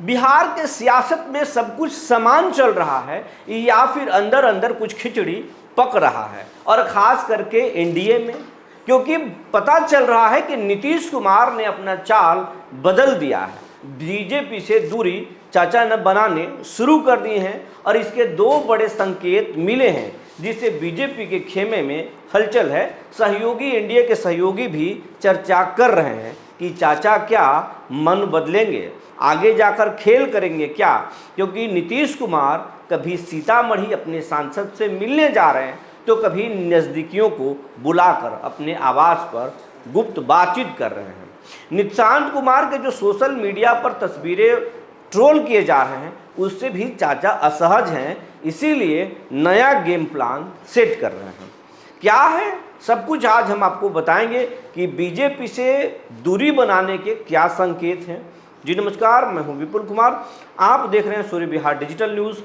बिहार के सियासत में सब कुछ समान चल रहा है या फिर अंदर अंदर कुछ खिचड़ी पक रहा है, और ख़ास करके एनडीए में, क्योंकि पता चल रहा है कि नीतीश कुमार ने अपना चाल बदल दिया है। बीजेपी से दूरी चाचा ने बनाने शुरू कर दी हैं और इसके दो बड़े संकेत मिले हैं, जिससे बीजेपी के खेमे में हलचल है। सहयोगी, एनडीए के सहयोगी भी चर्चा कर रहे हैं कि चाचा क्या मन बदलेंगे, आगे जाकर खेल करेंगे क्या, क्योंकि नीतीश कुमार कभी सीतामढ़ी अपने सांसद से मिलने जा रहे हैं तो कभी नज़दीकियों को बुलाकर अपने आवास पर गुप्त बातचीत कर रहे हैं। निशांत कुमार के जो सोशल मीडिया पर तस्वीरें ट्रोल किए जा रहे हैं उससे भी चाचा असहज हैं, इसीलिए नया गेम प्लान सेट कर रहे हैं। क्या है सब कुछ आज हम आपको बताएंगे कि बीजेपी से दूरी बनाने के क्या संकेत हैं। जी नमस्कार, मैं हूं विपुल कुमार, आप देख रहे हैं सूर्य बिहार डिजिटल न्यूज़।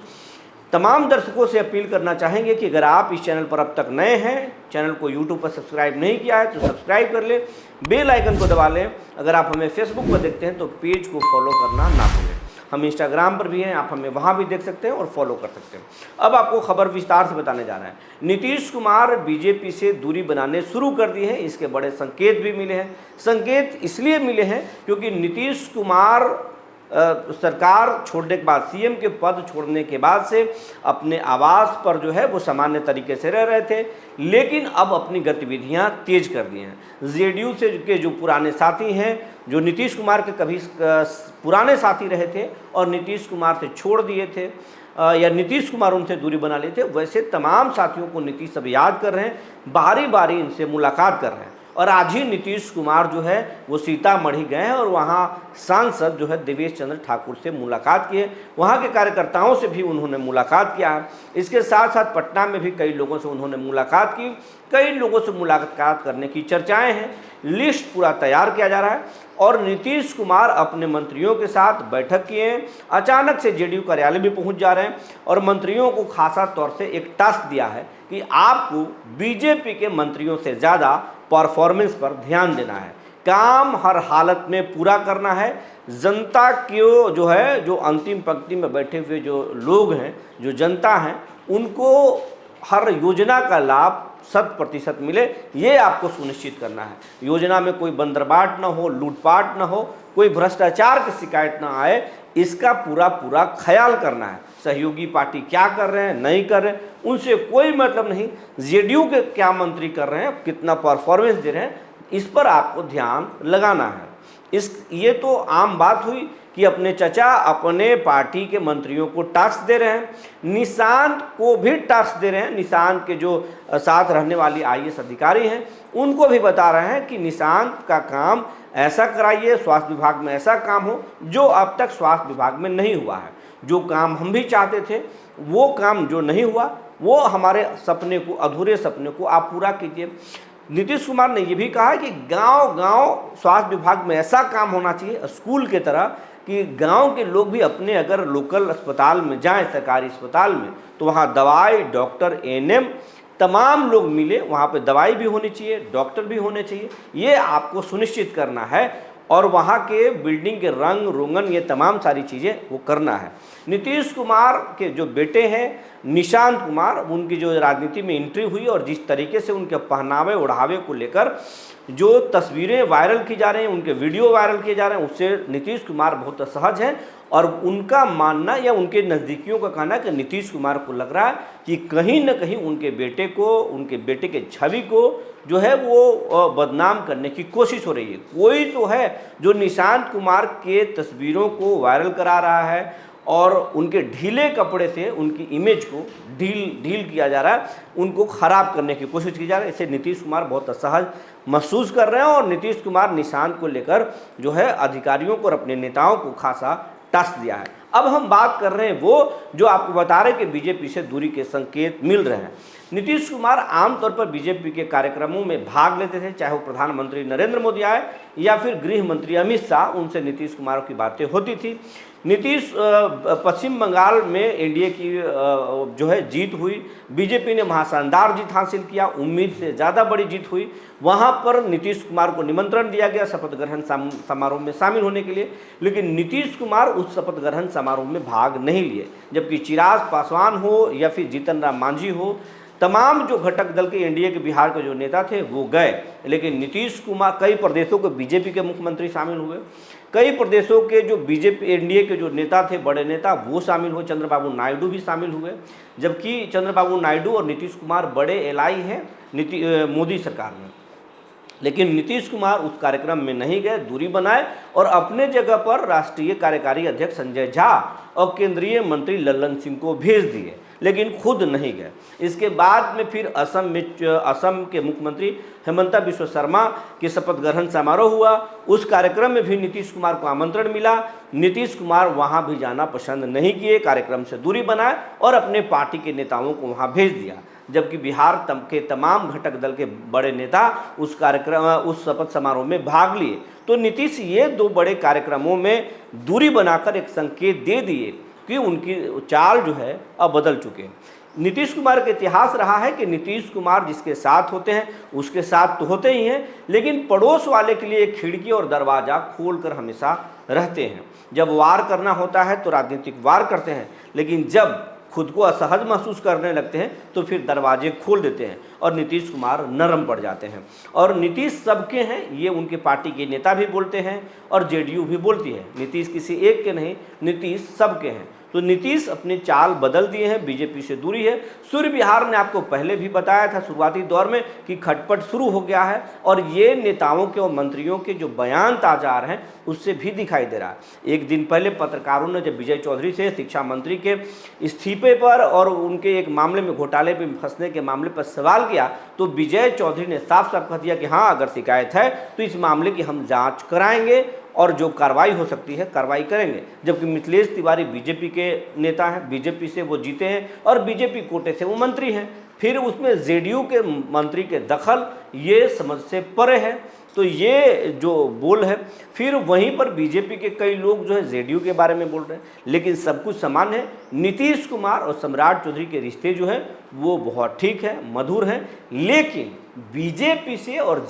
तमाम दर्शकों से अपील करना चाहेंगे कि अगर आप इस चैनल पर अब तक नए हैं, चैनल को यूट्यूब पर सब्सक्राइब नहीं किया है तो सब्सक्राइब कर लें, बेल आइकन को दबा लें। अगर आप हमें फेसबुक पर देखते हैं तो पेज को फॉलो करना ना भूलें। हम इंस्टाग्राम पर भी हैं, आप हमें वहाँ भी देख सकते हैं और फॉलो कर सकते हैं। अब आपको खबर विस्तार से बताने जा रहे हैं। नीतीश कुमार बीजेपी से दूरी बनाने शुरू कर दी है, इसके बड़े संकेत भी मिले हैं। संकेत इसलिए मिले हैं क्योंकि नीतीश कुमार सरकार छोड़ने के बाद, सीएम के पद छोड़ने के बाद से अपने आवास पर जो है वो सामान्य तरीके से रह रहे थे, लेकिन अब अपनी गतिविधियां तेज कर दी हैं। जेडीयू से के जो पुराने साथी हैं, जो नीतीश कुमार के कभी पुराने साथी रहे थे और नीतीश कुमार से छोड़ दिए थे या नीतीश कुमार उनसे दूरी बना लिए थे, वैसे तमाम साथियों को नीतीश अब याद कर रहे हैं, बारी बारी इनसे मुलाकात कर रहे हैं। और आज ही नीतीश कुमार जो है वो सीतामढ़ी गए हैं और वहाँ सांसद जो है देवेश चंद्र ठाकुर से मुलाकात की है, वहाँ के कार्यकर्ताओं से भी उन्होंने मुलाकात किया है। इसके साथ साथ पटना में भी कई लोगों से उन्होंने मुलाकात की, कई लोगों से मुलाकात करने की चर्चाएं हैं। लिस्ट पूरा तैयार किया जा रहा है और नीतीश कुमार अपने मंत्रियों के साथ बैठक किए हैं। अचानक से जेडीयू कार्यालय भी पहुंच जा रहे हैं और मंत्रियों को खासा तौर से एक टास्क दिया है कि आपको बीजेपी के मंत्रियों से ज़्यादा परफॉर्मेंस पर ध्यान देना है, काम हर हालत में पूरा करना है। जनता को जो है, जो अंतिम पंक्ति में बैठे हुए जो लोग हैं, जो जनता हैं, उनको हर योजना का लाभ 100% मिले, ये आपको सुनिश्चित करना है। योजना में कोई बंदरबाट ना हो, लूटपाट ना हो, कोई भ्रष्टाचार की शिकायत ना आए, इसका पूरा ख्याल करना है। सहयोगी पार्टी क्या कर रहे हैं, नहीं कर रहे हैं, उनसे कोई मतलब नहीं। जेडीयू के क्या मंत्री कर रहे हैं, कितना परफॉर्मेंस दे रहे हैं, इस पर आपको ध्यान लगाना है। ये तो आम बात हुई कि अपने चचा अपने पार्टी के मंत्रियों को टास्क दे रहे हैं, निशांत को भी टास्क दे रहे हैं। निशांत के जो साथ रहने वाली आईएएस अधिकारी हैं उनको भी बता रहे हैं कि निशांत का काम ऐसा कराइए, स्वास्थ्य विभाग में ऐसा काम हो जो अब तक स्वास्थ्य विभाग में नहीं हुआ है। जो काम हम भी चाहते थे, वो काम जो नहीं हुआ, वो हमारे सपने को, अधूरे सपने को आप पूरा कीजिए। नीतीश कुमार ने ये भी कहा कि गांव-गांव स्वास्थ्य विभाग में ऐसा काम होना चाहिए, स्कूल के तरह, कि गांव के लोग भी अपने अगर लोकल अस्पताल में जाएं, सरकारी अस्पताल में, तो वहाँ दवाई, डॉक्टर, एएनएम तमाम लोग मिले, वहाँ पे दवाई भी होनी चाहिए, डॉक्टर भी होने चाहिए, ये आपको सुनिश्चित करना है। और वहाँ के बिल्डिंग के रंग रोगन, ये तमाम सारी चीज़ें वो करना है। नीतीश कुमार के जो बेटे हैं निशांत कुमार, उनकी जो राजनीति में एंट्री हुई और जिस तरीके से उनके पहनावे ओढ़ावे को लेकर जो तस्वीरें वायरल की जा रही हैं, उनके वीडियो वायरल किए जा रहे हैं, उससे नीतीश कुमार बहुत असहज हैं। और उनका मानना या उनके नज़दीकियों का कहना है कि नीतीश कुमार को लग रहा है कि कहीं न कहीं उनके बेटे को, उनके बेटे के छवि को जो है वो बदनाम करने की कोशिश हो रही है। कोई तो है जो निशांत कुमार के तस्वीरों को वायरल करा रहा है और उनके ढीले कपड़े से उनकी इमेज को ढील किया जा रहा है, उनको ख़राब करने की कोशिश की जा रही है। इससे नीतीश कुमार बहुत असहज महसूस कर रहे हैं और नीतीश कुमार निशांत को लेकर जो है अधिकारियों को और अपने नेताओं को खासा टास्क दिया है। अब हम बात कर रहे हैं वो जो आपको बता रहे हैं कि बीजेपी से दूरी के संकेत मिल रहे हैं। नीतीश कुमार आमतौर पर बीजेपी के कार्यक्रमों में भाग लेते थे, चाहे वो प्रधानमंत्री नरेंद्र मोदी आए या फिर गृह मंत्री अमित शाह, उनसे नीतीश कुमार की बातें होती थी। नीतीश पश्चिम बंगाल में एनडीए की जो है जीत हुई, बीजेपी ने वहाँ शानदार जीत हासिल किया, उम्मीद से ज़्यादा बड़ी जीत हुई। वहाँ पर नीतीश कुमार को निमंत्रण दिया गया शपथ ग्रहण समारोह में शामिल होने के लिए, लेकिन नीतीश कुमार उस शपथ ग्रहण समारोह में भाग नहीं लिए। जबकि चिराग पासवान हो या फिर जीतन राम मांझी हो, तमाम जो घटक दल के एनडीए के बिहार के जो नेता थे वो गए, लेकिन नीतीश कुमार, कई प्रदेशों के बीजेपी के मुख्यमंत्री शामिल हुए, कई प्रदेशों के जो बीजेपी एनडीए के जो नेता थे, बड़े नेता, वो शामिल हुए, चंद्रबाबू नायडू भी शामिल हुए। जबकि चंद्रबाबू नायडू और नीतीश कुमार बड़े एलाई हैं मोदी सरकार में, लेकिन नीतीश कुमार उस कार्यक्रम में नहीं गए, दूरी बनाए और अपने जगह पर राष्ट्रीय कार्यकारी अध्यक्ष संजय झा और केंद्रीय मंत्री लल्लन सिंह को भेज दिए, लेकिन खुद नहीं गए। इसके बाद में फिर असम के मुख्यमंत्री हेमंता बिस्वा शर्मा के शपथ ग्रहण समारोह हुआ, उस कार्यक्रम में भी नीतीश कुमार को आमंत्रण मिला। नीतीश कुमार वहां भी जाना पसंद नहीं किए, कार्यक्रम से दूरी बनाए और अपने पार्टी के नेताओं को वहां भेज दिया। जबकि बिहार के तमाम घटक दल के बड़े नेता उस शपथ समारोह में भाग लिए। तो नीतीश ये दो बड़े कार्यक्रमों में दूरी बनाकर एक संकेत दे दिए कि उनकी चाल जो है अब बदल चुके हैं। नीतीश कुमार का इतिहास रहा है कि नीतीश कुमार जिसके साथ होते हैं उसके साथ तो होते ही हैं, लेकिन पड़ोस वाले के लिए एक खिड़की और दरवाज़ा खोलकर हमेशा रहते हैं। जब वार करना होता है तो राजनीतिक वार करते हैं, लेकिन जब खुद को असहज महसूस करने लगते हैं तो फिर दरवाजे खोल देते हैं और नीतीश कुमार नरम पड़ जाते हैं। और नीतीश सबके हैं, ये उनके पार्टी के नेता भी बोलते हैं और जेडीयू भी बोलती है। नीतीश किसी एक के नहीं, नीतीश सबके हैं। तो नीतीश अपनी चाल बदल दिए हैं, बीजेपी से दूरी है। सूर्य विहार ने आपको पहले भी बताया था शुरुआती दौर में कि खटपट शुरू हो गया है, और ये नेताओं के और मंत्रियों के जो बयान ताजा आ रहे हैं उससे भी दिखाई दे रहा है। एक दिन पहले पत्रकारों ने जब विजय चौधरी से शिक्षा मंत्री के इस्तीफे पर और उनके एक मामले में घोटाले में फंसने के मामले पर सवाल किया, तो विजय चौधरी ने साफ साफ कह दिया कि हाँ, अगर शिकायत है तो इस मामले की हम जाँच कराएंगे और जो कार्रवाई हो सकती है कार्रवाई करेंगे। जबकि मिथिलेश तिवारी बीजेपी के नेता हैं, बीजेपी से वो जीते हैं और बीजेपी कोटे से वो मंत्री हैं, फिर उसमें जेडीयू के मंत्री के दखल ये समझ से परे है। तो ये जो बोल है, फिर वहीं पर बीजेपी के कई लोग जो है जेडीयू के बारे में बोल रहे हैं, लेकिन सब कुछ समान है। नीतीश कुमार और सम्राट चौधरी के रिश्ते जो हैं वो बहुत ठीक है, मधुर हैं, लेकिन बीजेपी और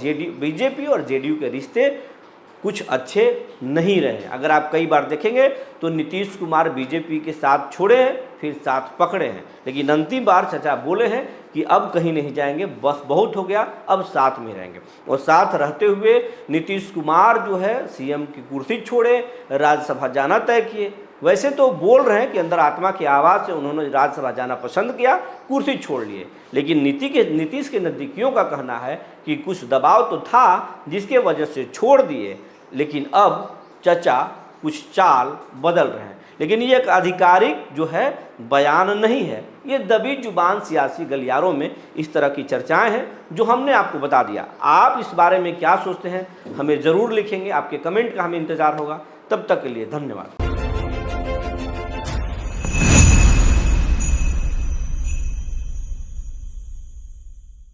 जेडीयू के रिश्ते कुछ अच्छे नहीं रहे। अगर आप कई बार देखेंगे तो नीतीश कुमार बीजेपी के साथ छोड़े हैं, फिर साथ पकड़े हैं, लेकिन अंतिम बार चचा बोले हैं कि अब कहीं नहीं जाएंगे, बस बहुत हो गया, अब साथ में रहेंगे। और साथ रहते हुए नीतीश कुमार जो है सीएम की कुर्सी छोड़े, राज्यसभा जाना तय किए। वैसे तो बोल रहे हैं कि अंदर आत्मा की आवाज़ से उन्होंने राज्यसभा जाना पसंद किया, कुर्सी छोड़ लिए, लेकिन नीतीश के नज़दीकियों का कहना है कि कुछ दबाव तो था जिसके वजह से छोड़ दिए, लेकिन अब चचा कुछ चाल बदल रहे हैं। लेकिन ये एक आधिकारिक जो है बयान नहीं है, ये दबी जुबान सियासी गलियारों में इस तरह की चर्चाएं हैं जो हमने आपको बता दिया। आप इस बारे में क्या सोचते हैं हमें ज़रूर लिखेंगे, आपके कमेंट का हमें इंतज़ार होगा। तब तक के लिए धन्यवाद।